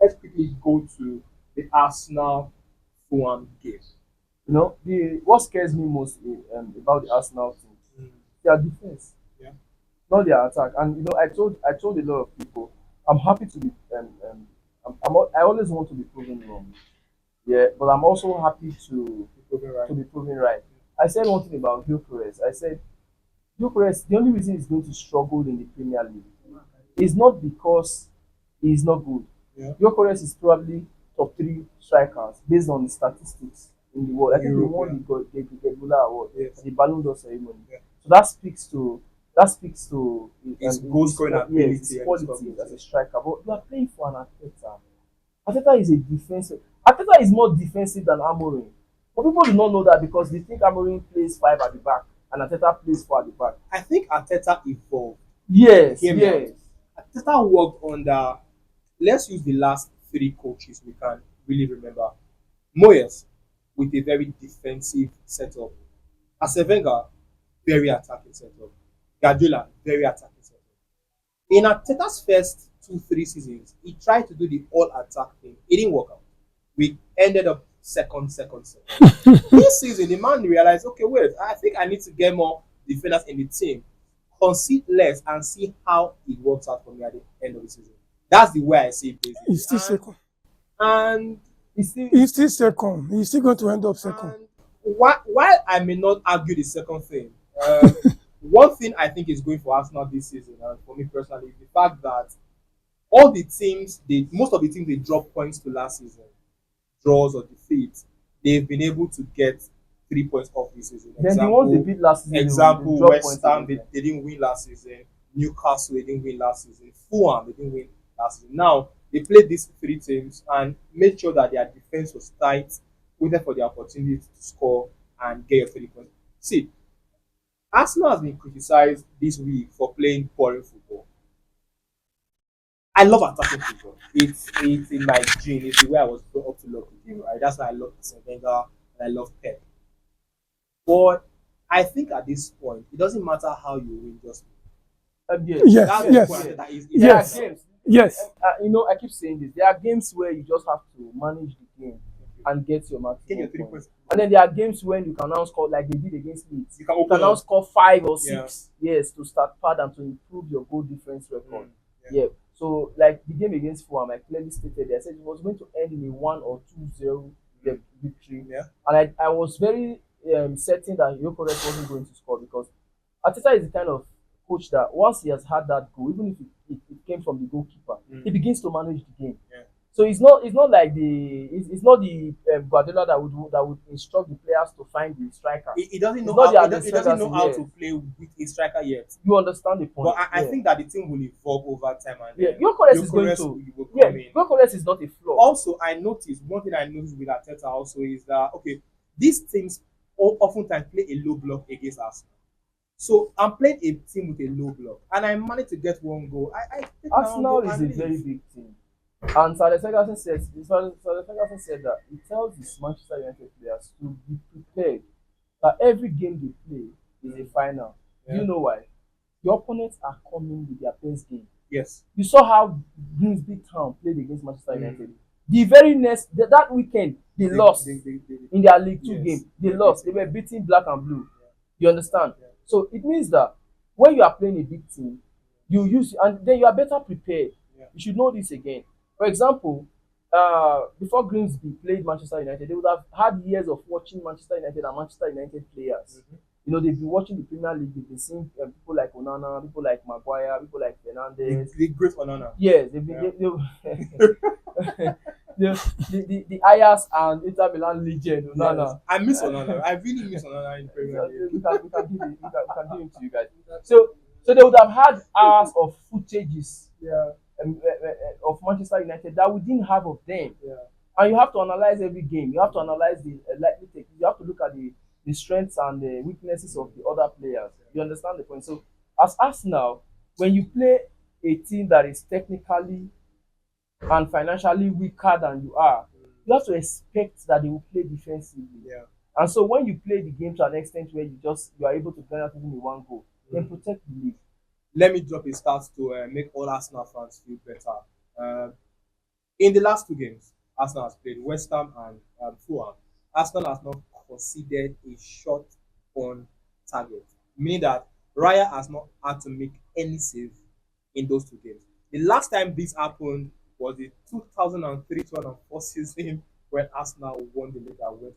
let's quickly go to the Arsenal Fulham game. The what scares me most about the Arsenal team, Mm. their defense, Yeah. not their attack. And I told a lot of people, I'm happy to be I always want to be proven wrong. Yeah, but I'm also happy You're right. to be proven right. I said one thing about Gyökeres. I said Gyökeres, the only reason he's going to struggle in the Premier League is not because he's not good. Yeah. Gyökeres is probably top three strikers based on the statistics in the world. I think he Europe, won the Gebula Award, yes. the Ballon d'Or ceremony. Yeah. So that speaks to His goal scoring ability his and his quality as ability. a striker. But you are playing for an Arteta. Arteta is a defensive. Arteta is more defensive than Amorim. But people do not know that because they think Amorim plays five at the back and Arteta plays four at the back. I think Arteta evolved. Yes, Hear me yes. out. Arteta worked under, let's use the last three coaches we can really remember. Moyes, with a very defensive setup. Arsene Wenger, very attacking setup. Guardiola, very attacking setup. In Arteta's first 2, 3 seasons, he tried to do the all attack thing. It didn't work out. We ended up second. This season, the man realized, okay, wait, I think I need to get more defenders in the team, concede less, and see how it works out for me at the end of the season. That's the way I see it, basically. He's still second. And He's still second. He's still going to end up second. and while I may not argue the second thing, one thing I think is going for Arsenal this season, and for me personally, is the fact that most of the teams they dropped points to last season, draws or defeats, they've been able to get 3 points off this season. Then the ones they beat last season, Example, drop West points Ham, against them. they didn't win last season. Newcastle, they didn't win last season. Fulham, they didn't win last season. Now, they played these three teams and made sure that their defense was tight, waited for the opportunity to score and get your 3 points. See, Arsenal has been criticized this week for playing boring football. I love attacking football. It's in my gene. It's the way I was brought up to love the game, right? That's why I love Arsene Wenger and I love Pep. But I think at this point, it doesn't matter how you win, just Yes, Yes, that's yes. the point. That is, There are Yes. games. Yes. I keep saying this. There are games where you just have to manage the game and get your Get your maximum 3 points. And then there are games when you can now score like they did against Leeds. You can You open can now up. score 5 or Yeah. 6, yes, to start pad and to improve your goal difference record. Yeah. Yeah. So like the game against Fulham, I clearly stated I said it was going to end in a 1 or 2-0 victory. Yeah. And I was very certain that Gyökeres wasn't going to score because Arteta is the kind of coach that once he has had that goal, even if it came from the goalkeeper, he begins to manage the game. Yeah. So it's not like it's not the Guardiola that would instruct the players to find the striker. He doesn't know It's not how, the he doesn't know how Alex to play with a striker yet. You understand the point? But I Yeah. think that the team will evolve over time. And Yeah, Gyökeres is going Gyökeres to. will Yeah, come in. Gyökeres is not a flaw. Also, one thing I noticed with Arteta also is that, okay, these teams oftentimes play a low block against Arsenal. So I'm playing a team with a low block, and I managed to get one goal. I take my own Arsenal goal is and a very leave. big team. And Sir Alex Ferguson said that he tells his Manchester United players to be prepared that every game they play is a final. Do Yeah. you know why? The opponents are coming with their best game. Yes. You saw how Grimsby Town played against Manchester Mm. United. The very that weekend they lost They- in their League Two Yes. game. They Yeah, lost. they They were beating Black and Blue. You understand? Yeah. So it means that when you are playing a big team, you use and then you are better prepared. Yeah. You should know this again. For example, before Grimsby played Manchester United, they would have had years of watching Manchester United and Manchester United players. They've been watching the Premier League. They've been seeing people like Onana, people like Maguire, people like Fernandes. The great Onana. Yes, they've been. The Ajax and Inter Milan legend Onana. Yes. I miss Onana. I really miss Onana in Premier League. We can give him to you guys. So they would have had hours of footages of Manchester United that we didn't have of them. Yeah. And you have to analyze every game. You have to analyze the likely take. You have to look at the strengths and the weaknesses of the other players. You understand the point? So as Arsenal, when you play a team that is technically and financially weaker than you are, you have to expect that they will play defensively. Yeah. And so when you play the game to an extent where you are able to garner even a one goal, then protect the league. Let me drop a stat to make all Arsenal fans feel better. In the last two games, Arsenal has played West Ham and Fulham. Arsenal has not conceded a shot on target, meaning that Raya has not had to make any save in those two games. The last time this happened was the 2003-2004 season when Arsenal won the league and went